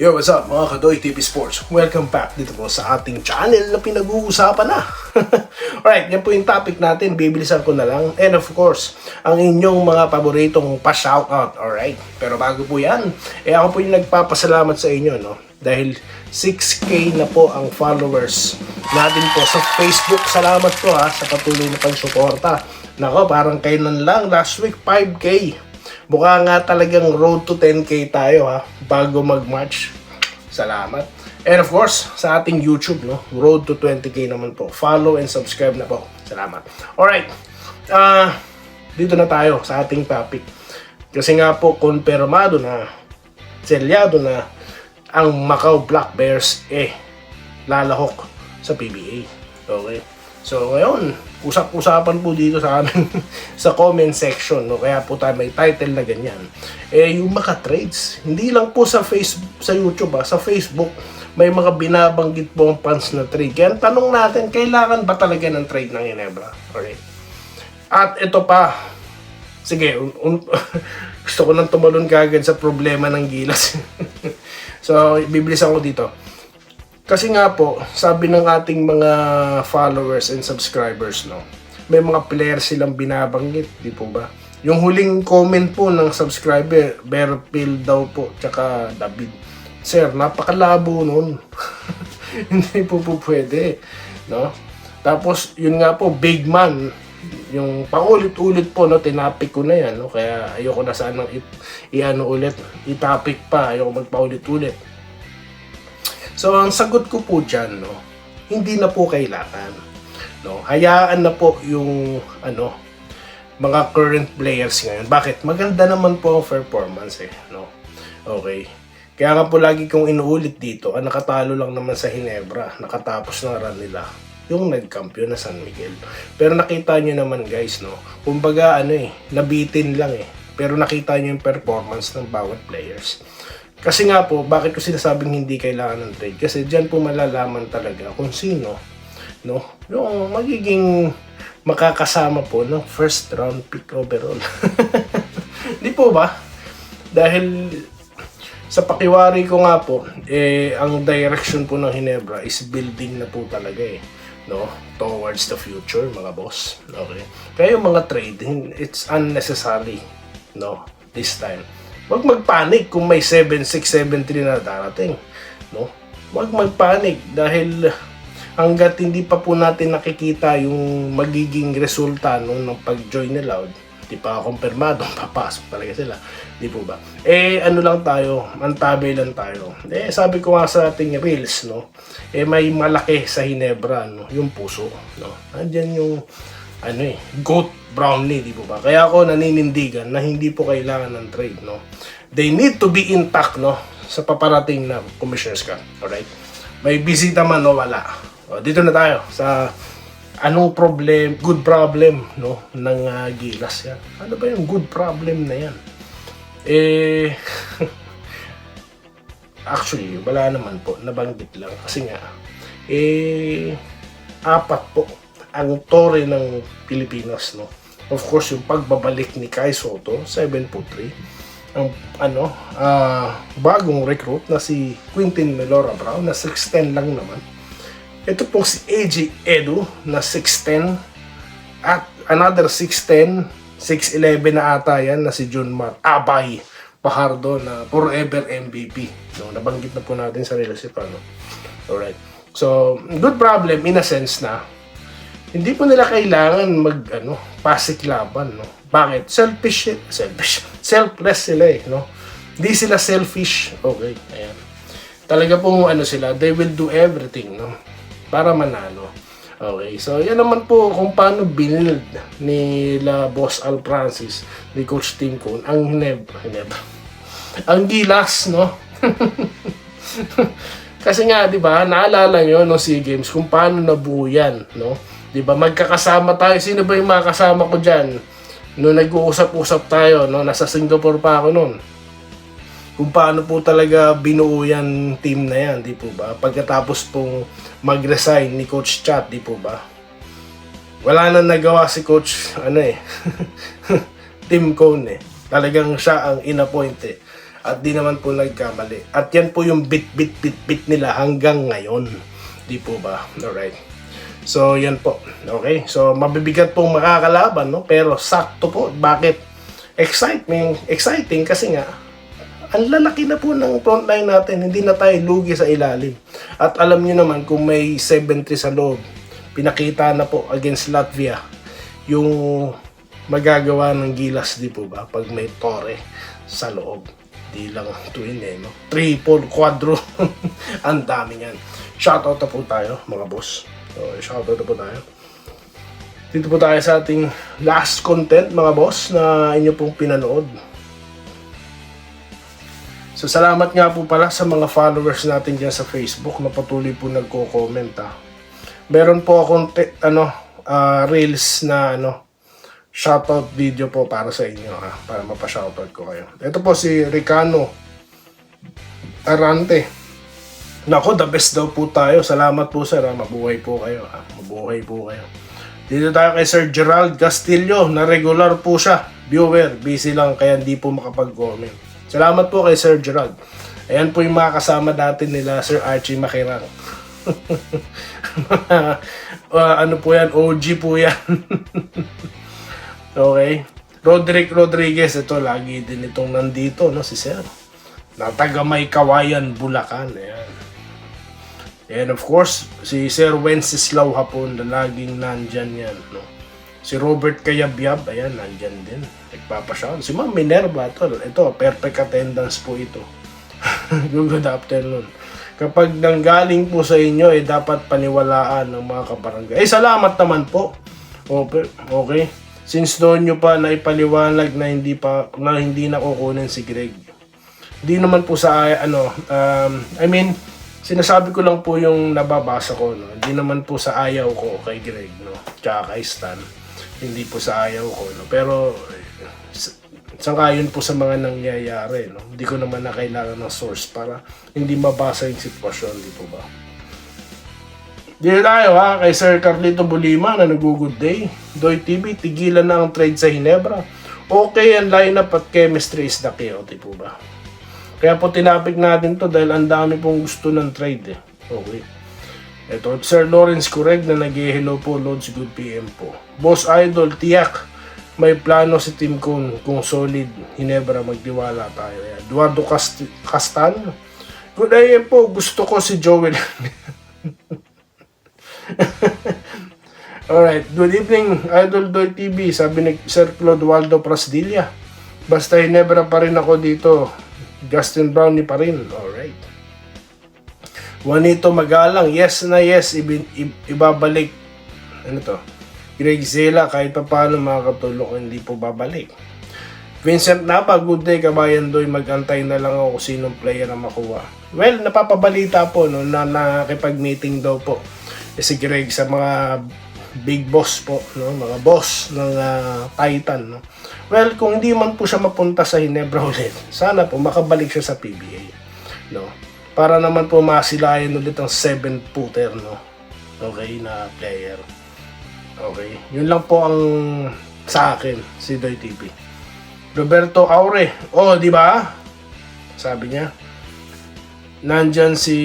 Yo, what's up mga Kadoy TV Sports? Welcome back dito po sa ating channel na pinag-uusapan na. Alright, yan po yung topic natin. Bibilisan ko na lang. And of course, ang inyong mga paboritong pa-shoutout. Alright, pero bago po yan, ako po yung nagpapasalamat sa inyo, no? Dahil 6K na po ang followers natin po sa Facebook. Salamat po sa patuloy na pagsuporta. Nako, parang kailan lang, last week 5K. Mukha nga talagang road to 10K tayo bago mag-March. Salamat. And of course, sa ating YouTube, no, road to 20K naman po. Follow and subscribe na po. Salamat. Alright. Dito na tayo sa ating topic. Kasi nga po, konfirmado na, selyado na, ang Macau Black Bears lalahok sa PBA. Okay. So ngayon, usap-usapan po dito sa amin sa comment section, no? Kaya po tayo may title na ganyan. Yung mga trades, hindi lang po sa Facebook, sa YouTube sa Facebook, may mga binabanggit po ang fans na trade. Kaya tanong natin, kailangan ba talaga ng trade ng Ginebra? Alright. At ito pa, sige, gusto ko nang tumalon kagad sa problema ng Gilas. So, bibilisan ko dito. Kasi nga po, sabi ng ating mga followers and subscribers, no, may mga players silang binabanggit, di po ba? Yung huling comment po ng subscriber, Bearfield daw po, tsaka David. Sir, napakalabo nun. Hindi po pwede, no? Tapos, yun nga po, big man, yung paulit-ulit po, no, tinapik ko na yan, no? Kaya ayoko na sanang itapik pa, ayoko magpaulit-ulit. So, ang sagot ko po dyan, no, hindi na po kailangan. No? Hayaan na po yung mga current players ngayon. Bakit? Maganda naman po ang performance no? Okay. Kaya nga po lagi kong inuulit dito, ang nakatalo lang naman sa Ginebra, nakatapos na run nila, yung nag-champion na San Miguel. Pero nakita nyo naman guys, no, kumbaga nabitin lang pero nakita nyo yung performance ng bawat players. Kasi nga po, bakit ko sinasabing hindi kailangan ng trade? Kasi dyan po malalaman talaga kung sino, no, yung magiging makakasama po ng first round pick overall. Di po ba? Dahil sa pakiwari ko nga po, ang direction po ng Ginebra is building na po talaga no, towards the future, mga boss. Okay? Kaya yung mga trade, it's unnecessary, no, this time. Huwag magpanik kung may 7-6, 7-3 na darating, no? Huwag magpanik dahil hanggat hindi pa po natin nakikita yung magiging resulta ng pag-join ni Loud, di pa kumpirmado, papasok talaga sila, di po ba? Ano lang tayo, antabay lang tayo. Sabi ko nga sa ating reels, no? May malaki sa Ginebra, no? Yung puso, no? Andyan yung goat Brownlee, di po ba? Kaya ako naninindigan na hindi po kailangan ng trade, no? They need to be intact, no? Sa paparating na Commissioner's Cup, alright? May bisita man o wala. Dito na tayo sa anong problem, good problem, no? Ng Gilas yan. Ano ba yung good problem na yan? Actually, wala naman po. Nabanggit lang. Kasi nga, 4 po ang tore ng Pilipinas, no? Of course, yung pagbabalik ni Kai Soto, 7-3. Ang bagong recruit na si Quintin Melora Brown na 6'10 lang naman. Ito pong si AJ Edu na 6'10 at another 6'10, 6'11 na ata yan na si Junmar Abay Pajardo na forever MVP. No, nabanggit na po natin sa relationship, Alright. So, good problem in a sense na hindi po nila kailangan pasiklaban, no? Bakit? Selfless sila, no? Hindi sila selfish. Okay, ayan. Talaga po sila, they will do everything, no? Para manalo. Okay, so yan naman po kung paano binild nila Boss Al Francis, ni Coach Tim Cone, ang Ginebra. Ang Gilas, no? Kasi nga, di ba, naalala nyo no SEA Games kung paano nabuo yan, no? Di ba, magkakasama tayo. Sino ba yung mga kasama ko dyan? No, nag-uusap-usap tayo, no? Nasa Singapore pa ako noon. Kung paano po talaga binuo yan team na yan, di po ba? Pagkatapos pong mag-resign ni Coach Chat, di po ba? Wala na nagawa si Coach, Tim Cone, Talagang siya ang inappoint At di naman po nagkamali. At yan po yung bit nila hanggang ngayon. Di po ba? Alright. So, yan po. Okay? So, mabibigat pong makakalaban, no? Pero sakto po. Bakit? Exciting kasi nga, ang lalaki na po ng frontline natin. Hindi na tayo lugi sa ilalim. At alam nyo naman, kung may 7-3 sa loob, pinakita na po against Latvia yung magagawa ng Gilas, di po ba? Pag may tore sa loob. Di lang twin no? Triple, quadro. Ang dami yan. Shoutout na po tayo, mga boss. So, shoutout na po tayo. Dito po tayo sa ating last content, mga boss, na inyo pong pinanood. So, salamat nga po pala sa mga followers natin dyan sa Facebook na patuloy po nagko-comment, ha. Meron po akong reels na shoutout video po para sa inyo, ha, para mapa-shoutout ko kayo. Ito po si Ricano Arante. Nako, the best daw po tayo. Salamat po, sir, ha. Mabuhay po kayo, ha. Mabuhay po kayo. Dito tayo kay Sir Gerald Castillo, na regular po siya. Viewer, busy lang kaya hindi po makapag-comment. Salamat po kay Sir Gerald. Ayan po yung mga kasama natin nila Sir Archie Makirang. Ano po yan? OG po yan. Okay. Roderick Rodriguez, ito lagi din itong nandito, no, si Sir. Na taga May Kawayan, Bulacan. Ayan. And of course, si Sir Wenceslao Hapon na laging nandyan yan, no. Si Robert Kayabyab, ayan, nandyan din. Nagpapashout. Si Ma'am Minerva, ito, perfect attendance po ito. Good afternoon. Kapag nanggaling po sa inyo, dapat paniwalaan ng mga kabarangay. Salamat naman po. Okay. Since noon nyo pa naipaliwanag na hindi na kukunin si Greg. Hindi naman po sa sinasabi ko lang po yung nababasa ko, no. Hindi naman po sa ayaw ko kay Greg, no. Tsaka kay Stan. Hindi po sa ayaw ko, no. Pero sangayon po sa mga nangyayari, no. Hindi ko naman na kailangan ng source para hindi mabasa yung sitwasyon, di po ba? Dito tayo, ha, kay Sir Carlito Bulima na nag-good day. Doy TV, tigilan na ang trade sa Hinebra. Okay, ang lineup at chemistry is the key, di po ba? Kaya po tinapik natin to dahil ang dami pong gusto ng trade, Okay. Ito, Sir Lawrence Correg na nag-hello po, Lods, good PM po. Boss Idol, tiyak, may plano si Team kung solid Hinebra, magdiwala tayo. Eduardo Castan, good day po, gusto ko si Joel. Alright, good evening, Idol Doy TV, sabi ni Sir Claude Waldo Prasdilla. Basta Hinebra pa rin ako dito, Justin Brownie pa rin. Alright. Juanito Magalang, yes na yes, ibabalik. Ano to? Greg Zela, kahit pa paano makakatulong, hindi po babalik. Vincent Napa, good day kabayan Doy, magantay na lang ako kung sinong player na makuha. Well, napapabalita po, no, na nakipag-meeting daw po si Greg sa mga big boss po, no, mga boss ng Titan, no. Well, kung hindi man po siya mapunta sa Hinebra ulit, sana po makabalik siya sa PBA, no, para naman po masilayan ulit ang 7-footer, no, okay, na player. Okay, yun lang po ang sa akin, si Doy TV. Roberto Aure, di ba? Sabi niya, nandyan si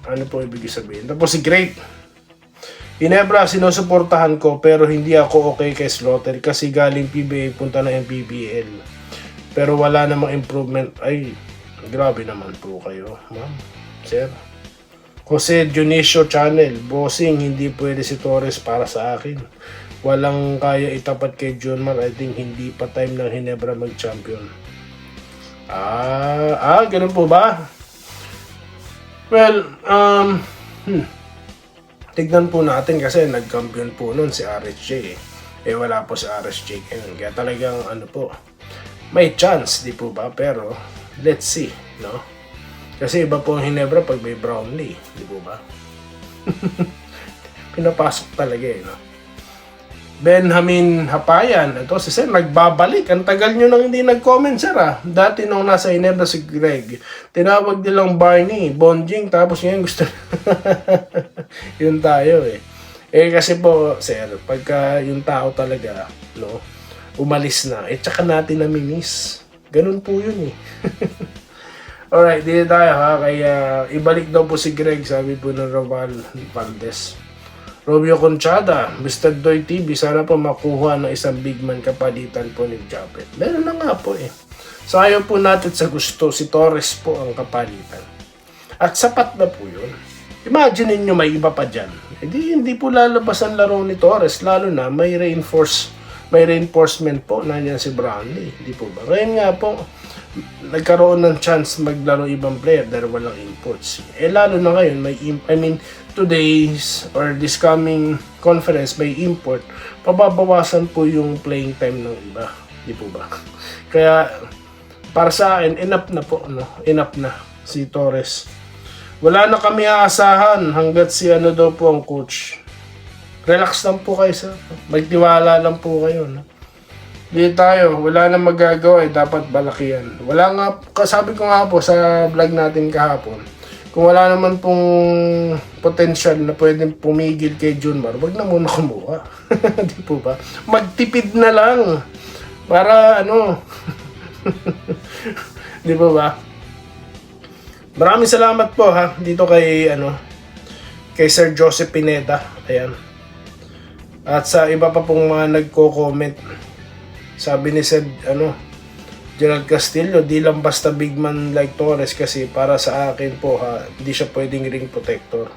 ano po ibig sabihin? Tapos si Great. Hinebra, sinusuportahan ko pero hindi ako okay kay Slaughter kasi galing PBA punta na MPBL. Pero wala namang improvement. Ay, grabe naman po kayo, ma'am. Sir. Jose Dionisio Channel, bossing, hindi pwede si Torres para sa akin. Walang kaya itapat kay Junmar. I think hindi pa time ng Hinebra mag-champion. Ganun po ba? Well, tignan po natin kasi nag-champion po nun si RSJ. Wala po si RSJ ngayon. Kaya talagang may chance, di po ba? Pero, let's see, no? Kasi iba po ang Hinebra pag may Brownlee, di po ba? Pinapasok talaga, no? Benjamin Hapayan, ito si Sir, nagbabalik. Ang tagal nyo nang hindi nag-comment, Sir, Dati nung nasa Hinebra si Greg, tinawag nilang Barney, Bonjing, tapos ngayon gusto yun tayo, kasi po, Sir, pagka yung tao talaga, no, umalis na, tsaka natin namimiss. Ganun po yun eh. Alright, dito tayo ha. Kaya ibalik daw po si Greg, sabi po ng Roval Valdez. Romeo Conchada, Mr. Doy TV, sana po makuha ng isang big man kapalitan po ni Japet. Meron na nga po eh. So ayaw po natin sa gusto, si Torres po ang kapalitan. At sapat na po yun. Imagine nyo may iba pa dyan. Hindi po lalabas ang laro ni Torres, lalo na may reinforcement po. Nandiyan si Brownlee, hindi po ba? Ngayon nga po, nagkaroon ng chance maglaro ibang player dahil walang imports. Lalo na ngayon, today's or this coming conference may import, pababawasan po yung playing time ng iba. Di po ba? Kaya, para sa akin, enough na po. No? Enough na si Torres. Wala na kami aasahan hanggat si daw po ang coach. Relax lang po kayo, sir. Magtiwala lang po kayo. No? Di tayo, wala na magagawa dapat balakihan. Wala nga, sabi ko nga po sa vlog natin kahapon, kung wala naman pong potential na pwedeng pumigil kay Junmar, wag na muna kumuha. Di po ba? Magtipid na lang. Para Di po ba? Maraming salamat po ha dito kay kay Sir Joseph Pineda. Ayan. At sa iba pa pong mga nagko-comment. Sabi ni Sir Gerald Castillo, di lang basta big man like Torres kasi para sa akin po hindi siya pwedeng ring protector.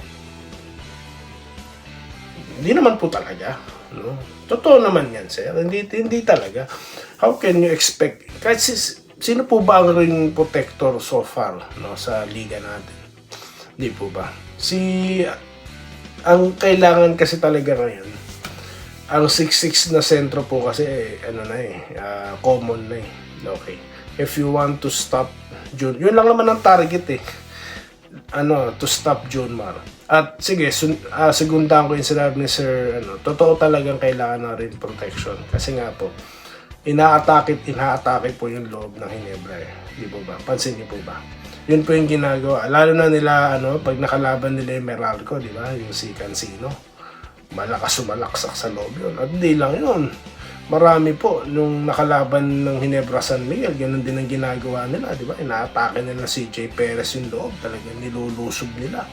Hindi naman po talaga. No? Totoo naman yan, sir. Hindi talaga. How can you expect? Kahit sino po ba ang ring protector so far sa liga natin? Hindi po ba? Ang kailangan kasi talaga ngayon, ang 6'6 na sentro po kasi common na eh. Okay. If you want to stop yun lang naman ang target eh. To stop Junmar. At sige, segundahan ko yung sinabi ni Sir, totoo talagang kailangan na rin protection. Kasi nga po, inaatake po yung loob ng Ginebra eh. Di po ba? Pansin niyo po ba? Yun po yung ginagawa. Lalo na nila, pag nakalaban nila yung Meralco, di ba? Yung si Cancino. Malakas sumalaksak sa loob yun. At di lang yun. Marami po, nung nakalaban ng Ginebra San Miguel, ganun din ang ginagawa nila, di ba? Inaatake nila si J. Perez yung loob, talagang nilulusog nila.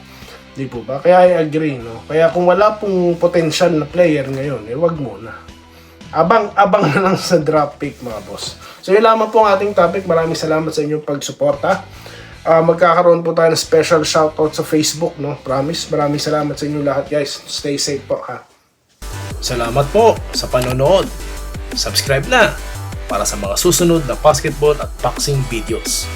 Di po ba? Kaya I agree, no? Kaya kung wala pong potential na player ngayon, wag muna. Abang na lang sa draft pick, mga boss. So yun lamang po ang ating topic. Maraming salamat sa inyong pagsuporta. Magkakaroon po tayo ng special shoutout sa Facebook, no? Promise. Maraming salamat sa inyong lahat, guys. Stay safe po, ha? Salamat po sa panonood. Subscribe na para sa mga susunod na basketball at boxing videos.